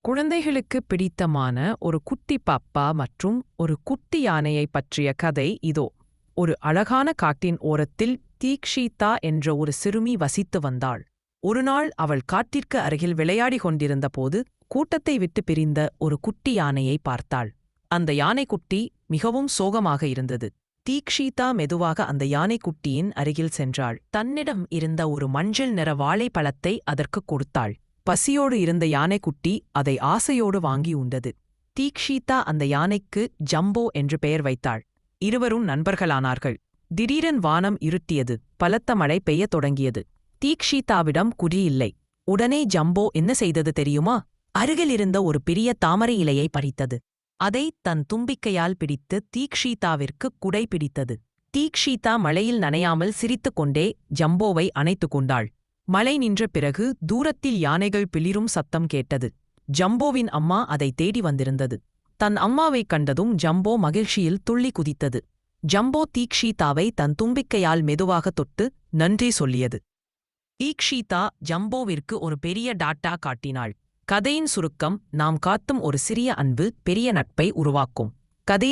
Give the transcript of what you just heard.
குழந்தைகளுக்கு பிடித்தமான ஒரு குட்டி பாப்பா மற்றும் ஒரு குட்டி யானையை பற்றிய கதை இதோ. ஒரு அழகான காட்டின் ஓரத்தில் தீக்ஷிதா என்ற ஒரு சிறுமி வசித்து வந்தாள். ஒருநாள் அவள் காட்டிற்கு அருகில் விளையாடிக் கொண்டிருந்த போது கூட்டத்தை விட்டு பிரிந்த ஒரு குட்டி யானையை பார்த்தாள். அந்த யானைக்குட்டி மிகவும் சோகமாக இருந்தது. தீக்ஷிதா மெதுவாக அந்த யானைக்குட்டியின் அருகில் சென்றாள். தன்னிடம் இருந்த ஒரு மஞ்சள் நிற வாழைப்பழத்தை அதற்குக் கொடுத்தாள். பசியோடு இருந்த யானைக்குட்டி அதை ஆசையோடு வாங்கி உண்டது. தீக்ஷிதா அந்த யானைக்கு ஜம்போ என்று பெயர் வைத்தாள். இருவரும் நண்பர்களானார்கள். திடீரென் வானம் இருட்டியது. பலத்த மழை பெய்யத் தொடங்கியது. தீக்ஷிதாவிடம் குடி இல்லை. உடனே ஜம்போ என்ன செய்தது தெரியுமா? அருகில் இருந்த ஒரு பெரிய தாமரை இலையை பறித்தது. அதை தன் தும்பிக்கையால் பிடித்து தீக்ஷிதாவிற்கு குடை பிடித்தது. தீக்ஷிதா மழையில் நனையாமல் சிரித்துக்கொண்டே ஜம்போவை அணைத்துக் கொண்டாள். மழை நின்ற பிறகு தூரத்தில் யானைகள் பிளிரும் சத்தம் கேட்டது. ஜம்போவின் அம்மா அதை தேடி வந்திருந்தது. தன் அம்மாவைக் கண்டதும் ஜம்போ மகிழ்ச்சியில் துள்ளி குதித்தது. ஜம்போ தீக்ஷிதாவை தன் தும்பிக்கையால் மெதுவாக தொட்டு நன்றி சொல்லியது. தீக்ஷிதா ஜம்போவிற்கு ஒரு பெரிய டாட்டா காட்டினாள். கதையின் சுருக்கம்: நாம் காட்டும் ஒரு சிறிய அன்பு பெரிய நட்பை உருவாக்கும். கதையை